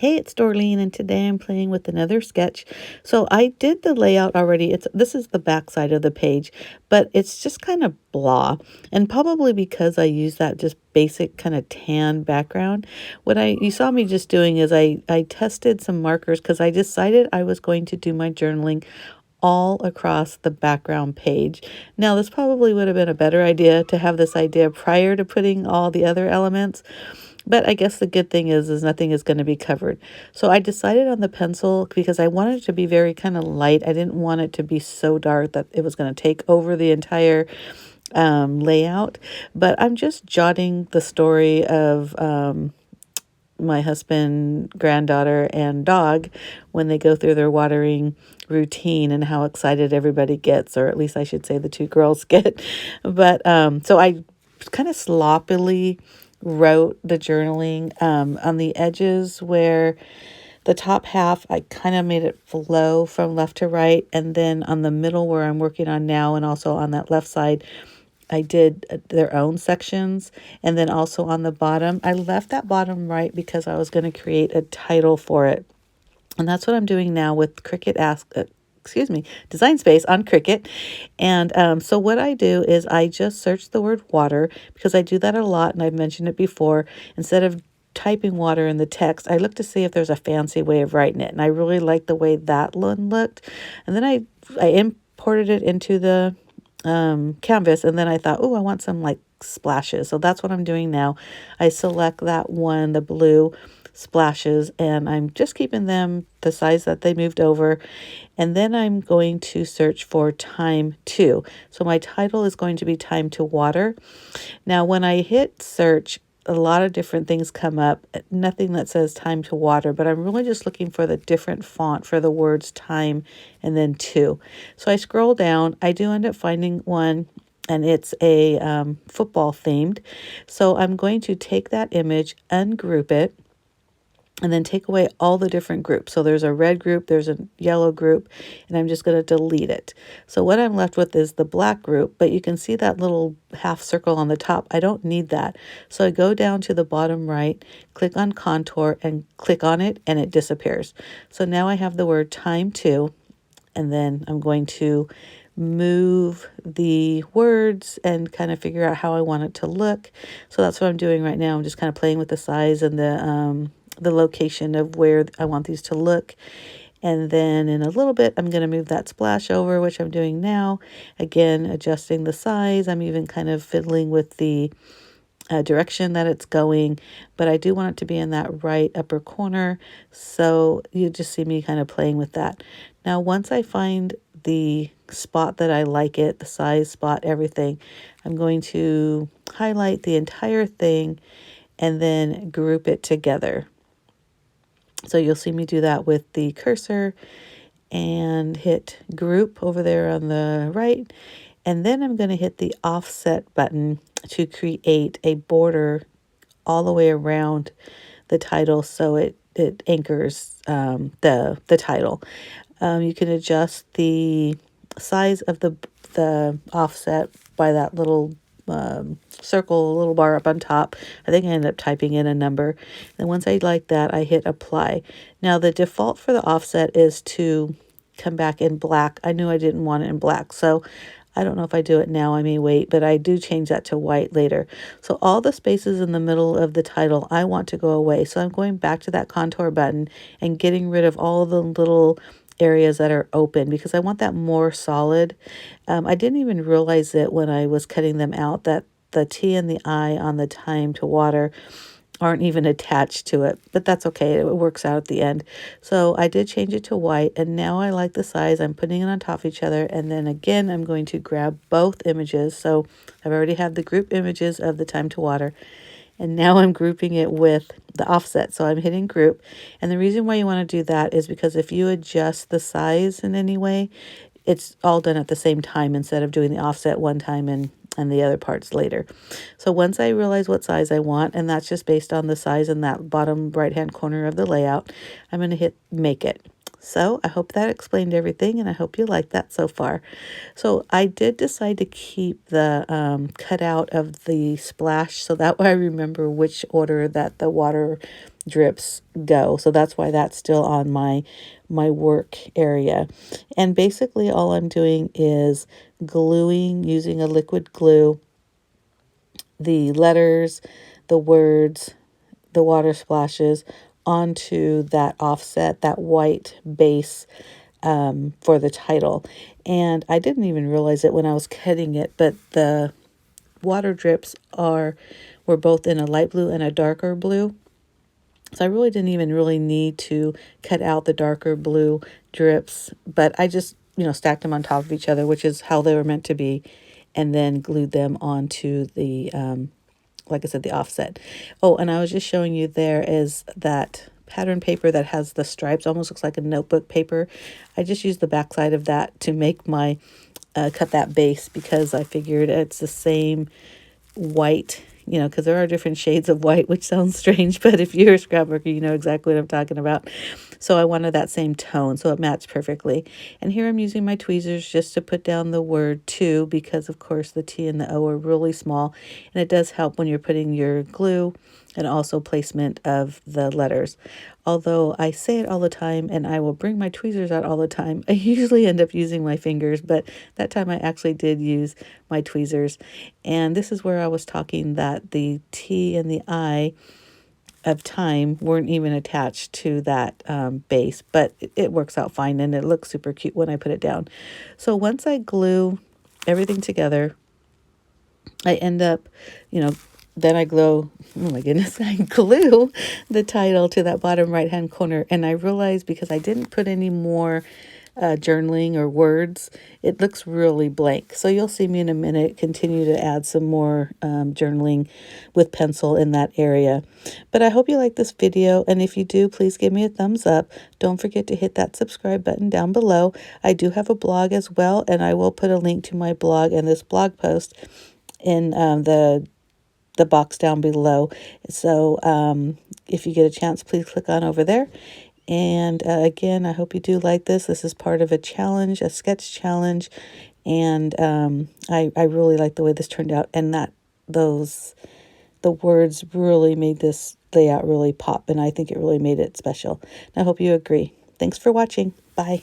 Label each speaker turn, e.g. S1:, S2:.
S1: Hey, it's Dorleen, and today I'm playing with another sketch. So I did the layout already. This is the back side of the page, but it's just kind of blah. And probably because I use that just basic kind of tan background. What you saw me just doing is I tested some markers because I decided I was going to do my journaling all across the background page. Now, this probably would have been a better idea to have this idea prior to putting all the other elements, but I guess the good thing is nothing is going to be covered. So I decided on the pencil because I wanted it to be very kind of light. I didn't want it to be so dark that it was going to take over the entire layout. But I'm just jotting the story of my husband, granddaughter, and dog when they go through their watering routine and how excited everybody gets, or at least I should say the two girls get. But so I kind of sloppily wrote the journaling on the edges where the top half, I kind of made it flow from left to right. And then on the middle where I'm working on now, and also on that left side, I did their own sections. And then also on the bottom, I left that bottom right because I was going to create a title for it. And that's what I'm doing now with Design Space on Cricut. And so what I do is I just search the word water because I do that a lot, and I've mentioned it before. Instead of typing water in the text, I look to see if there's a fancy way of writing it. And I really like the way that one looked. And then I imported it into the canvas, and then I thought, oh, I want some like splashes. So that's what I'm doing now. I select that one, the blue splashes, and I'm just keeping them the size that they moved over. And then I'm going to search for time to. So my title is going to be Time to Water. Now, when I hit search, a lot of different things come up, nothing that says time to water, but I'm really just looking for the different font for the words time and then to. So I scroll down, I do end up finding one, and it's a football themed. So I'm going to take that image, ungroup it, and then take away all the different groups. So there's a red group, there's a yellow group, and I'm just going to delete it. So what I'm left with is the black group, but you can see that little half circle on the top. I don't need that. So I go down to the bottom right, click on contour, and click on it, and it disappears. So now I have the word time to, and then I'm going to move the words and kind of figure out how I want it to look. So that's what I'm doing right now. I'm just kind of playing with the size and the location of where I want these to look. And then in a little bit, I'm going to move that splash over, which I'm doing now. Again, adjusting the size. I'm even kind of fiddling with the direction that it's going, but I do want it to be in that right upper corner. So you just see me kind of playing with that. Now, once I find the spot that I like it, the size, spot, everything, I'm going to highlight the entire thing and then group it together. So you'll see me do that with the cursor and hit group over there on the right. And then I'm going to hit the offset button to create a border all the way around the title so it anchors the title. You can adjust the size of the offset by that little circle, a little bar up on top. I think I ended up typing in a number. And once I like that, I hit apply. Now the default for the offset is to come back in black. I knew I didn't want it in black, so I don't know if I do it now, I may wait, but I do change that to white later. So all the spaces in the middle of the title, I want to go away. So I'm going back to that contour button and getting rid of all the little areas that are open because I want that more solid. I didn't even realize it when I was cutting them out that the T and the I on the time to water aren't even attached to it, but that's okay. It works out at the end. So I did change it to white, and now I like the size. I'm putting it on top of each other, and then again, I'm going to grab both images. So I've already have the group images of the time to water, and now I'm grouping it with the offset. So I'm hitting group, and the reason why you want to do that is because if you adjust the size in any way, it's all done at the same time instead of doing the offset one time and the other parts later. So once I realize what size I want, and that's just based on the size in that bottom right-hand corner of the layout, I'm going to hit make it. So I hope that explained everything, and I hope you like that so far. So I did decide to keep the cutout of the splash, so that way I remember which order that the water drips go. So that's why that's still on my work area. And basically all I'm doing is gluing using a liquid glue the letters, the words, the water splashes onto that offset, that white base for the title. And I didn't even realize it when I was cutting it, but the water drips were both in a light blue and a darker blue. So I really didn't even really need to cut out the darker blue drips, but I just, stacked them on top of each other, which is how they were meant to be, and then glued them onto the, like I said, the offset. Oh, and I was just showing you there is that pattern paper that has the stripes, almost looks like a notebook paper. I just used the backside of that to make my, cut that base because I figured it's the same white, because there are different shades of white, which sounds strange, but if you're a scrapbooker, you know exactly what I'm talking about. So I wanted that same tone, so it matched perfectly. And here I'm using my tweezers just to put down the word to, because of course the T and the O are really small, and it does help when you're putting your glue and also placement of the letters. Although I say it all the time and I will bring my tweezers out all the time, I usually end up using my fingers, but that time I actually did use my tweezers. And this is where I was talking that the T and the I of time weren't even attached to that base, but it works out fine and it looks super cute when I put it down. So once I glue everything together, I end up, you know, then I glue, oh my goodness, I glue the title to that bottom right hand corner. And I realized because I didn't put any more journaling or words, it looks really blank. So you'll see me in a minute continue to add some more journaling with pencil in that area. But I hope you like this video. And if you do, please give me a thumbs up. Don't forget to hit that subscribe button down below. I do have a blog as well, and I will put a link to my blog and this blog post in the box down below. So if you get a chance, please click on over there. And again, I hope you do like this. This is part of a challenge, a sketch challenge. And I really like the way this turned out, and that the words really made this layout really pop, and I think it really made it special. And I hope you agree. Thanks for watching. Bye.